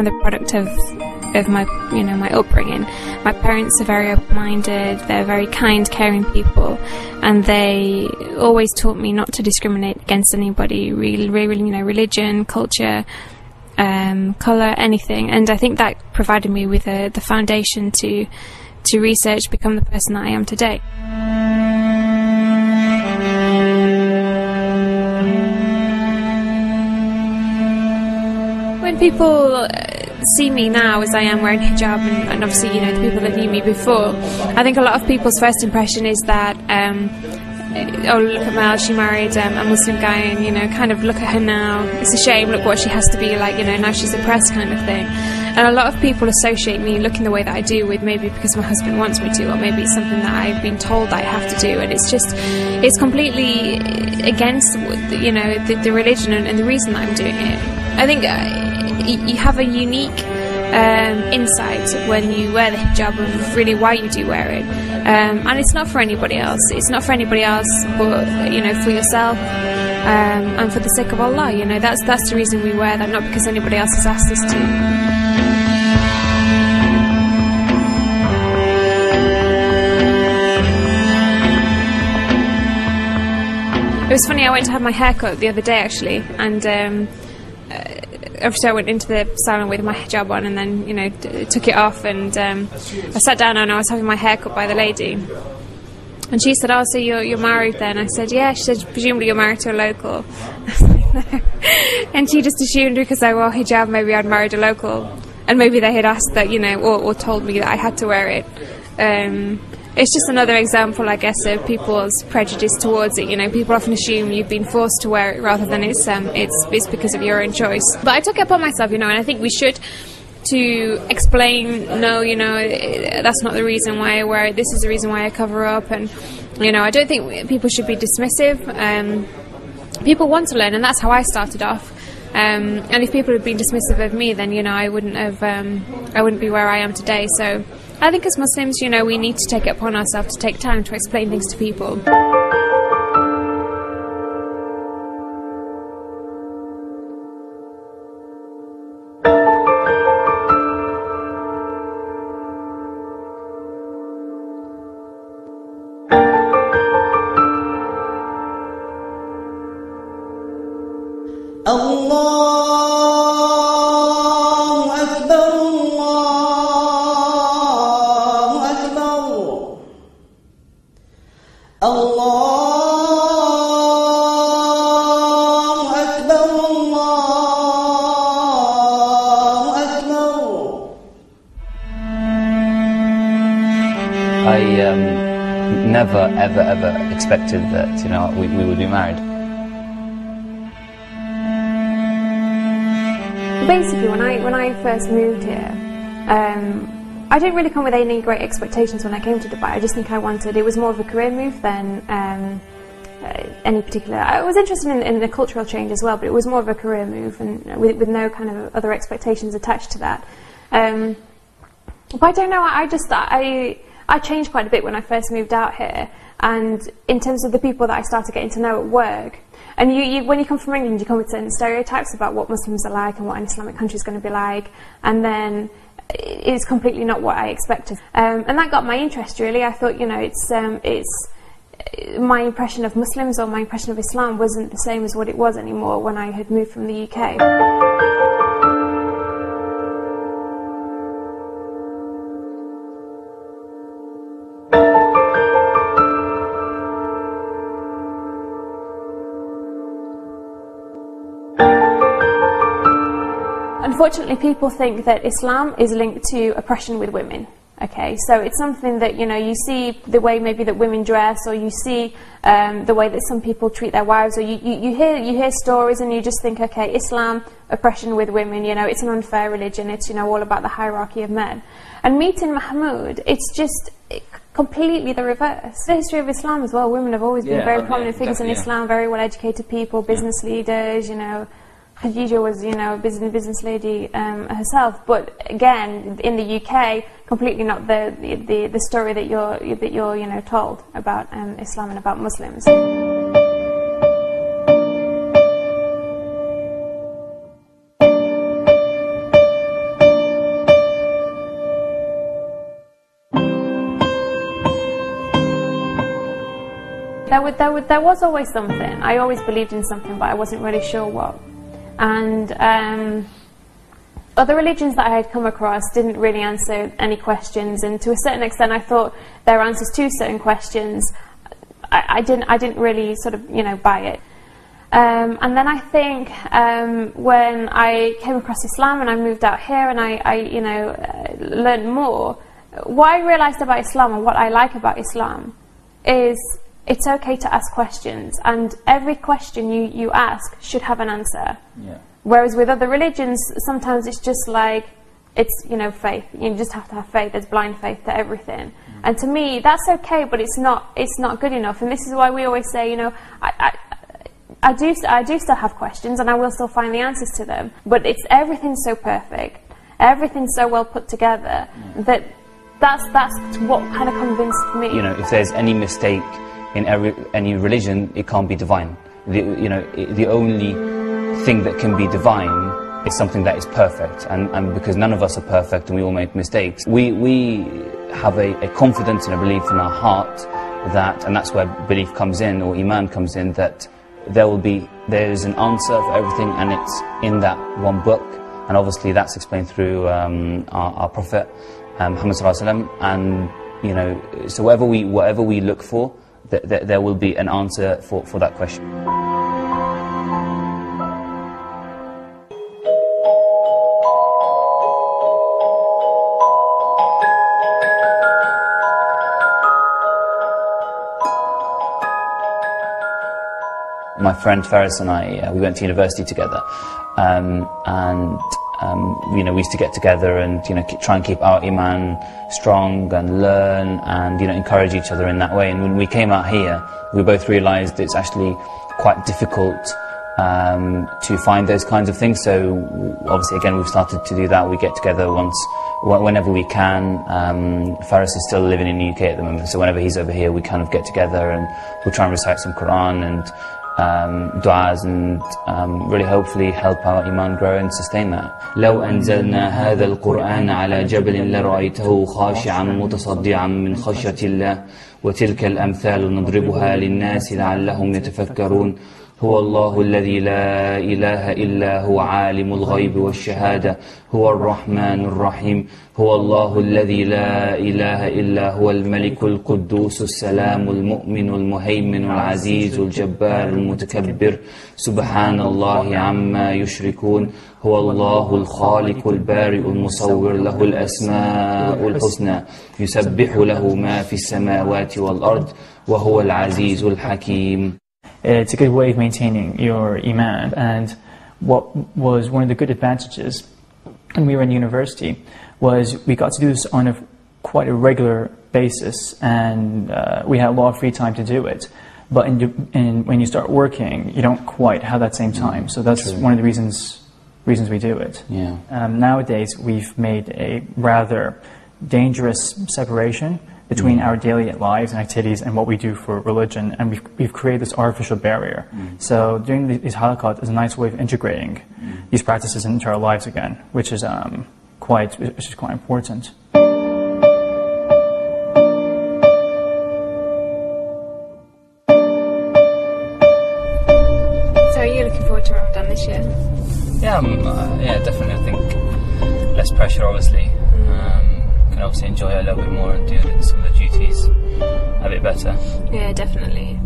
I'm the product of my, you know, my upbringing. My parents are very open-minded, they're very kind, caring people, and they always taught me not to discriminate against anybody, really, you know, religion, culture, colour, anything. And I think that provided me with the foundation to research, become the person that I am today. When people see me now as I am wearing hijab, and obviously, you know, the people that knew me before, I think a lot of people's first impression is that oh, look at Mel, she married a Muslim guy, and, you know, kind of look at her now, it's a shame, look what she has to be like, you know, now she's oppressed, kind of thing. And a lot of people associate me looking the way that I do with maybe because my husband wants me to, or maybe it's something that I've been told that I have to do, and it's completely against, you know, the religion and the reason that I'm doing it. I think you have a unique insight when you wear the hijab of really why you do wear it, and it's not for anybody else. It's not for anybody else, but, you know, for yourself, and for the sake of Allah. You know, that's the reason we wear that, not because anybody else has asked us to. It was funny, I went to have my hair cut the other day actually, and obviously I went into the salon with my hijab on, and then, you know, took it off, and I sat down and I was having my hair cut by the lady, and she said, oh, so you're married then? I said, yeah. She said, presumably you're married to a local. I was like, no. And she just assumed because I wore hijab maybe I'd married a local, and maybe they had asked that, you know, or told me that I had to wear it. It's just another example, I guess, of people's prejudice towards it. You know, people often assume you've been forced to wear it rather than it's because of your own choice. But I took it upon myself, you know, and I think we should to explain, no, you know, that's not the reason why I wear it, this is the reason why I cover up. And, you know, I don't think people should be dismissive. People want to learn, and that's how I started off. And if people had been dismissive of me, then, you know, I wouldn't be where I am today. So I think as Muslims, you know, we need to take it upon ourselves to take time to explain things to people. Never, ever expected that, you know, we would be married. Basically, when I first moved here, I didn't really come with any great expectations when I came to Dubai. I just think it was more of a career move than any particular. I was interested in the cultural change as well, but it was more of a career move, and with no kind of other expectations attached to that. But I don't know. I changed quite a bit when I first moved out here, and in terms of the people that I started getting to know at work. And when you come from England, you come with certain stereotypes about what Muslims are like and what an Islamic country is going to be like, and it's completely not what I expected. And that got my interest, really. I thought, you know, it's my impression of Muslims, or my impression of Islam, wasn't the same as what it was anymore when I had moved from the UK. Unfortunately, people think that Islam is linked to oppression with women. Okay, so it's something that, you know, you see the way maybe that women dress, or you see the way that some people treat their wives, or you hear stories and you just think, okay, Islam, oppression with women, you know, it's an unfair religion, it's, you know, all about the hierarchy of men. And meeting Mahmoud, it's just completely the reverse. The history of Islam as well, women have always been very prominent figures in Islam, very well educated people, business leaders, you know. Khadija was, you know, a business lady herself, but again, in the UK, completely not the story that you're you know, told about Islam and about Muslims. there was always something. I always believed in something, but I wasn't really sure what. And other religions that I had come across didn't really answer any questions, and to a certain extent, I thought their answers to certain questions, I didn't really sort of, you know, buy it. And then I think when I came across Islam and I moved out here and I you know, learned more, what I realised about Islam and what I like about Islam is it's okay to ask questions, and every question you ask should have an answer. Yeah. Whereas with other religions, sometimes it's just like, it's, you know, faith. You just have to have faith. There's blind faith to everything. And to me, that's okay, but it's not good enough. And this is why we always say, you know, I do still have questions, and I will still find the answers to them. But it's everything's so perfect, everything's so well put together that's what kind of convinced me. You know, if there's any mistake in any religion, it can't be divine. The only thing that can be divine is something that is perfect, and because none of us are perfect and we all make mistakes, we have a confidence and a belief in our heart that, and that's where belief comes in, or iman comes in, that there's an answer for everything, and it's in that one book. And obviously that's explained through our Prophet Muhammad sallallahu alaihi wasallam. And you know, so whatever we look for, there will be an answer for that question. My friend Faris and I, we went to university together, you know, we used to get together and, you know, try and keep our iman strong and learn and, you know, encourage each other in that way. And when we came out here, we both realised it's actually quite difficult to find those kinds of things. So obviously, again, we've started to do that. We get together whenever we can. Faris is still living in the UK at the moment, so whenever he's over here, we kind of get together and we'll try and recite some Quran and du'as, and really hopefully help our iman grow and sustain that. لو أنزلنا هذا القرآن على جبل لرأيته خاشعا متصدعا من خشية الله وتلك الأمثال نضربها للناس لعلهم يتفكرون هو الله الذي لا إله إلا هو عالم الغيب والشهادة هو الرحمن الرحيم هو الله الذي لا إله إلا هو الملك القدوس السلام المؤمن المهيمن العزيز الجبار المتكبر سبحان الله عما يشركون هو الله الخالق البارئ المصور له الأسماء الحسنى يسبح له ما في السماوات والأرض وهو العزيز الحكيم. It's a good way of maintaining your iman. And what was one of the good advantages when we were in university was we got to do this on quite a regular basis, and we had a lot of free time to do it. But when you start working, you don't quite have that same time. So that's one of the reasons we do it. Yeah. Nowadays, we've made a rather dangerous separation between our daily lives and activities and what we do for religion, and we've created this artificial barrier. So doing these halaqat is a nice way of integrating these practices into our lives again, which is quite important. So are you looking forward to Ramadan this year? Yeah, definitely. I think less pressure, obviously. Can obviously enjoy it a little bit more and do some of the duties a bit better. Yeah, definitely.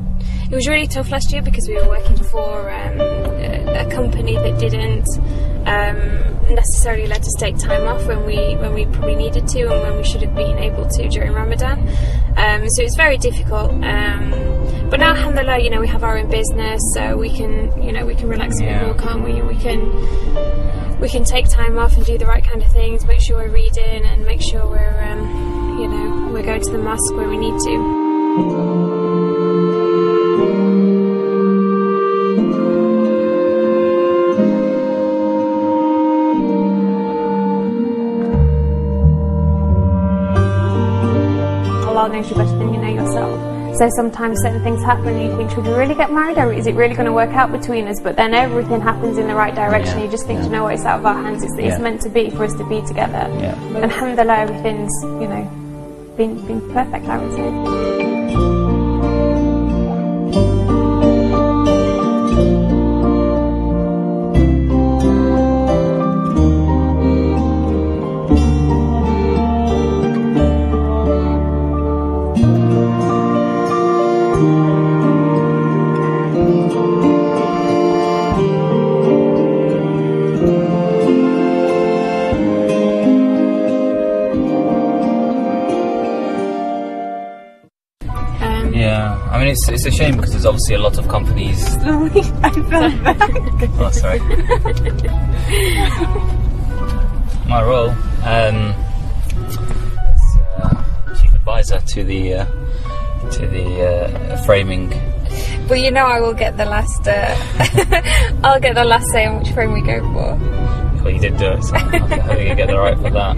It was really tough last year because we were working for a company that didn't necessarily let us take time off when we probably needed to and when we should have been able to during Ramadan. So it's very difficult. But now, alhamdulillah, you know, we have our own business, so we can relax a bit more, can't we? And we can take time off and do the right kind of things, make sure we're reading and make sure we're going to the mosque where we need to. Allah knows you better than you know yourself. So sometimes certain things happen and you think, should we really get married, or is it really going to work out between us? But then everything happens in the right direction. You just think, you know what, it's out of our hands. It's meant to be for us to be together. And alhamdulillah, everything's, you know, been perfect, I would say. it's a shame because there's obviously a lot of companies. Slowly, I fell back. Oh, sorry. My role, as chief advisor to the framing. But you know, I will get the last. I'll get the last say on which frame we go for. Well, you did do it, so I think you get the right for that.